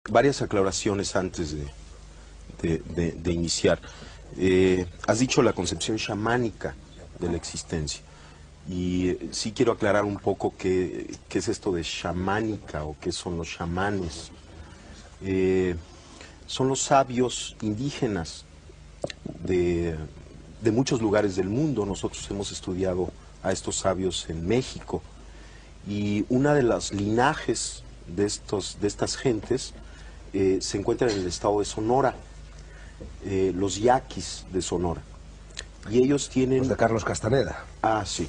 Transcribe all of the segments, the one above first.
varias aclaraciones antes de iniciar. Has dicho la concepción chamánica de la existencia. Y sí quiero aclarar un poco qué es esto de chamánica o qué son los chamanes. Son los sabios indígenas de muchos lugares del mundo. Nosotros hemos estudiado a estos sabios en México. Y una de las linajes de estas gentes se encuentra en el estado de Sonora, los yaquis de Sonora. Y ellos tienen... Los de Carlos Castaneda. Ah, sí.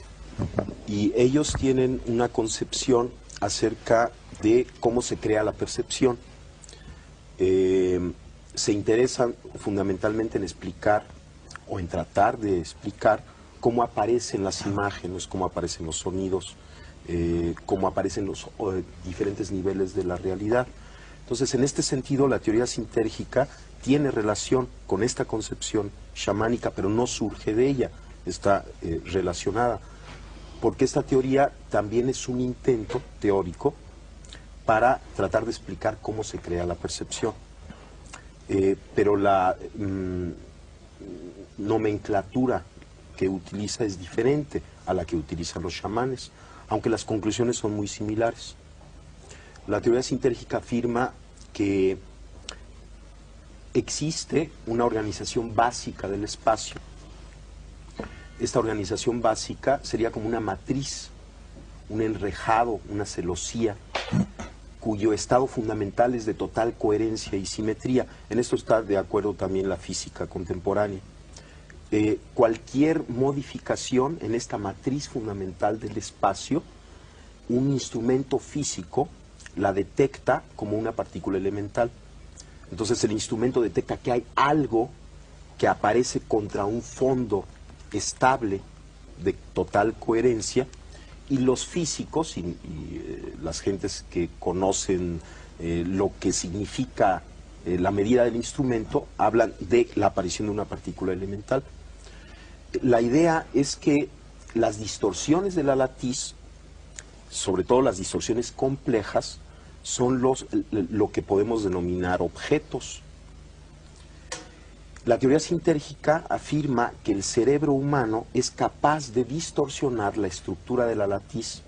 Y ellos tienen una concepción acerca de cómo se crea la percepción. Se interesan fundamentalmente en explicar o en tratar de explicar cómo aparecen las imágenes, cómo aparecen los sonidos, cómo aparecen los diferentes niveles de la realidad. Entonces, en este sentido, la teoría sintérgica tiene relación con esta concepción chamánica, pero no surge de ella, está relacionada, porque esta teoría también es un intento teórico para tratar de explicar cómo se crea la percepción. Pero la nomenclatura que utiliza es diferente a la que utilizan los chamanes, aunque las conclusiones son muy similares. La teoría sintérgica afirma que existe una organización básica del espacio. Esta organización básica sería como una matriz, un enrejado, una celosía, cuyo estado fundamental es de total coherencia y simetría. En esto está de acuerdo también la física contemporánea. Cualquier modificación en esta matriz fundamental del espacio, un instrumento físico la detecta como una partícula elemental. Entonces el instrumento detecta que hay algo que aparece contra un fondo estable de total coherencia, y los físicos y las gentes que conocen lo que significa la medida del instrumento hablan de la aparición de una partícula elemental. La idea es que las distorsiones de la latiz, sobre todo las distorsiones complejas, son lo que podemos denominar objetos. La teoría sintérgica afirma que el cerebro humano es capaz de distorsionar la estructura de la latiz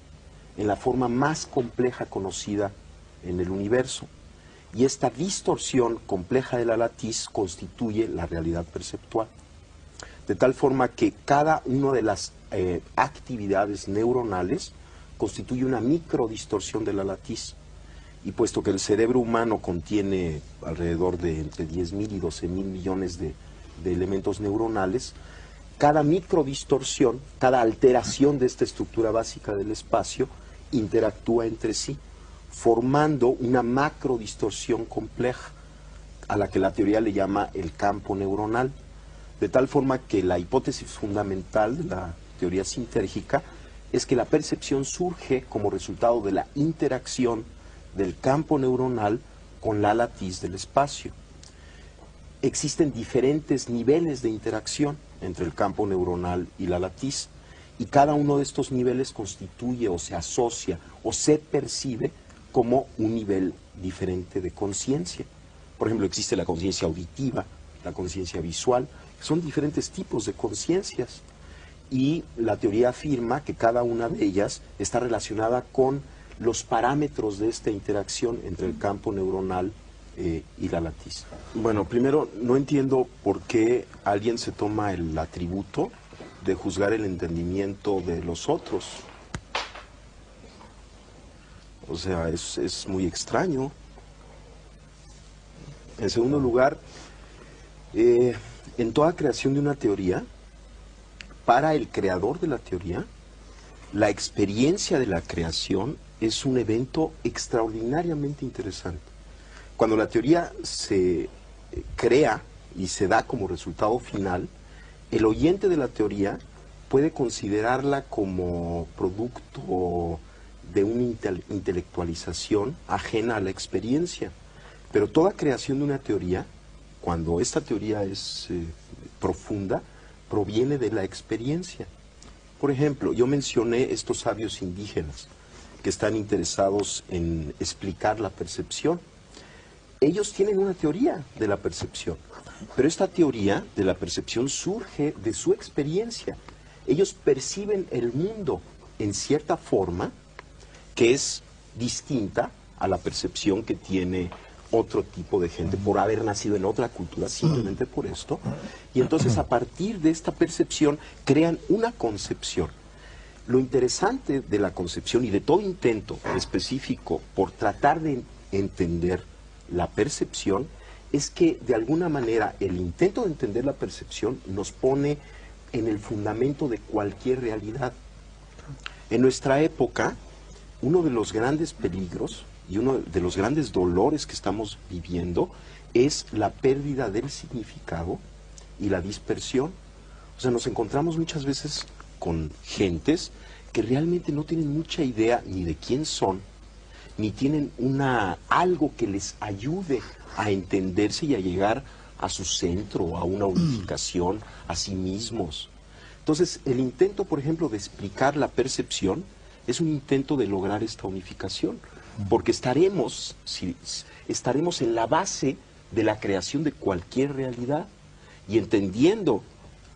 en la forma más compleja conocida en el universo. Y esta distorsión compleja de la latiz constituye la realidad perceptual. De tal forma que cada una de las actividades neuronales constituye una microdistorsión de la latiz. Y puesto que el cerebro humano contiene alrededor de entre 10.000 y 12.000 millones de elementos neuronales, cada microdistorsión, cada alteración de esta estructura básica del espacio interactúa entre sí, formando una macrodistorsión compleja, a la que la teoría le llama el campo neuronal. De tal forma que la hipótesis fundamental de la teoría sintérgica es que la percepción surge como resultado de la interacción del campo neuronal con la latiz del espacio. Existen diferentes niveles de interacción entre el campo neuronal y la latiz, y cada uno de estos niveles constituye o se asocia o se percibe como un nivel diferente de conciencia. Por ejemplo, existe la conciencia auditiva, la conciencia visual, son diferentes tipos de conciencias, y la teoría afirma que cada una de ellas está relacionada con los parámetros de esta interacción entre el campo neuronal y la latiz. Bueno, primero, no entiendo por qué alguien se toma el atributo de juzgar el entendimiento de los otros. O sea, es muy extraño. En segundo lugar, en toda creación de una teoría, para el creador de la teoría, la experiencia de la creación es un evento extraordinariamente interesante. Cuando la teoría se crea y se da como resultado final, el oyente de la teoría puede considerarla como producto de una intelectualización ajena a la experiencia. Pero toda creación de una teoría, cuando esta teoría es profunda, proviene de la experiencia. Por ejemplo, yo mencioné estos sabios indígenas que están interesados en explicar la percepción. ellos tienen una teoría de la percepción, pero esta teoría de la percepción surge de su experiencia. Ellos perciben el mundo en cierta forma que es distinta a la percepción que tiene otro tipo de gente por haber nacido en otra cultura, simplemente por esto. Y entonces a partir de esta percepción crean una concepción. Lo interesante de la concepción y de todo intento específico por tratar de entender la percepción es que de alguna manera el intento de entender la percepción nos pone en el fundamento de cualquier realidad. En nuestra época, uno de los grandes peligros y uno de los grandes dolores que estamos viviendo es la pérdida del significado y la dispersión. O sea, nos encontramos muchas veces con gentes que realmente no tienen mucha idea ni de quién son, ni tienen algo que les ayude a entenderse y a llegar a su centro, a una unificación, a sí mismos. Entonces, el intento, por ejemplo, de explicar la percepción es un intento de lograr esta unificación, porque estaremos en la base de la creación de cualquier realidad, y entendiendo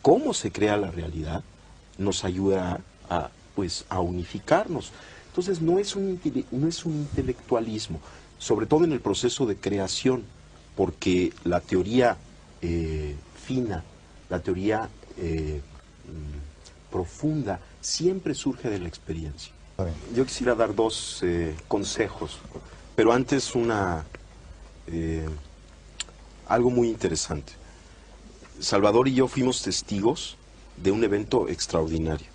cómo se crea la realidad nos ayuda a unificarnos. Entonces no es un intelectualismo, sobre todo en el proceso de creación, porque la teoría fina, la teoría profunda, siempre surge de la experiencia. Yo quisiera dar dos consejos, pero antes algo muy interesante. Salvador y yo fuimos testigos de un evento extraordinario.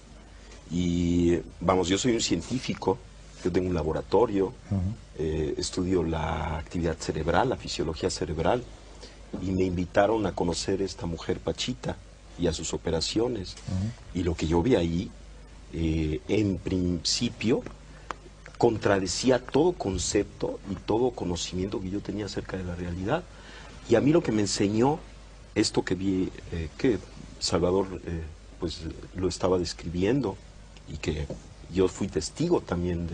Y vamos, yo soy un científico, yo tengo un laboratorio, estudio la actividad cerebral, la fisiología cerebral, y me invitaron a conocer a esta mujer Pachita y a sus operaciones. Y lo que yo vi ahí, en principio, contradecía todo concepto y todo conocimiento que yo tenía acerca de la realidad. Y a mí lo que me enseñó esto que vi, que Salvador pues lo estaba describiendo, y que yo fui testigo también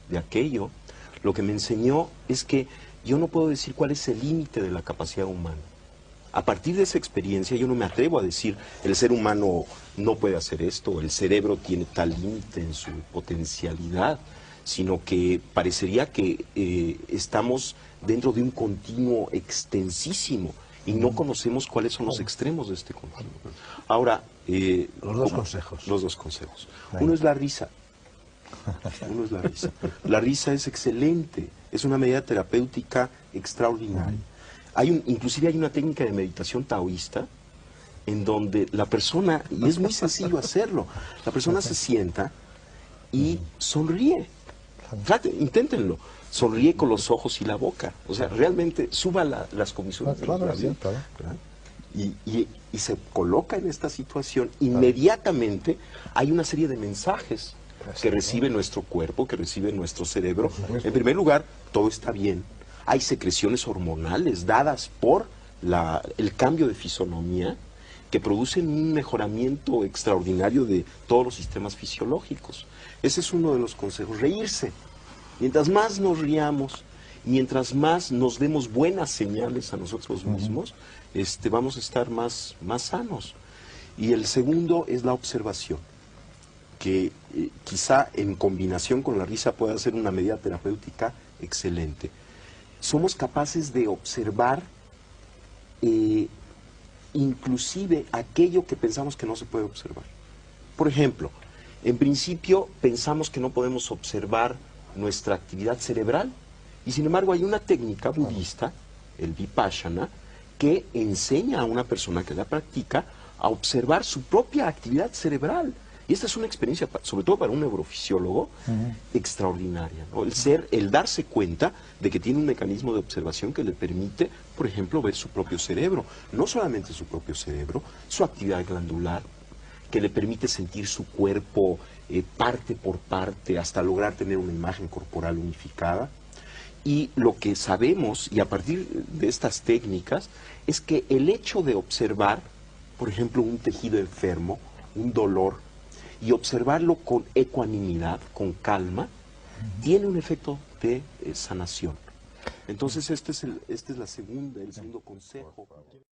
de aquello, lo que me enseñó es que yo no puedo decir cuál es el límite de la capacidad humana. A partir de esa experiencia yo no me atrevo a decir el ser humano no puede hacer esto, el cerebro tiene tal límite en su potencialidad, sino que parecería que estamos dentro de un continuo extensísimo y no conocemos cuáles son los extremos de este continuo. Ahora, los dos consejos. Los dos consejos. Uno es la risa. Uno es la risa. La risa es excelente, es una medida terapéutica extraordinaria. Inclusive hay una técnica de meditación taoísta en donde la persona, y es muy sencillo hacerlo, la persona se sienta y sonríe. Inténtenlo. Sonríe con los ojos y la boca. O sea, realmente suba las comisuras de los labios, y se coloca en esta situación. Inmediatamente hay una serie de mensajes que recibe nuestro cuerpo, que recibe nuestro cerebro. En primer lugar, todo está bien. Hay secreciones hormonales dadas por el cambio de fisonomía que producen un mejoramiento extraordinario de todos los sistemas fisiológicos. Ese es uno de los consejos, reírse. Mientras más nos riamos, mientras más nos demos buenas señales a nosotros mismos, vamos a estar más sanos. Y el segundo es la observación, que quizá en combinación con la risa pueda ser una medida terapéutica excelente. Somos capaces de observar inclusive aquello que pensamos que no se puede observar. Por ejemplo, en principio pensamos que no podemos observar nuestra actividad cerebral, y sin embargo hay una técnica budista, el Vipassana, que enseña a una persona que la practica a observar su propia actividad cerebral. Y esta es una experiencia, sobre todo para un neurofisiólogo, extraordinaria, ¿no? El darse cuenta de que tiene un mecanismo de observación que le permite, por ejemplo, ver su propio cerebro. No solamente su propio cerebro, su actividad glandular, que le permite sentir su cuerpo parte por parte hasta lograr tener una imagen corporal unificada. Y lo que sabemos, y a partir de estas técnicas, es que el hecho de observar, por ejemplo, un tejido enfermo, un dolor, y observarlo con ecuanimidad, con calma, tiene un efecto de sanación. Entonces este es el segundo consejo.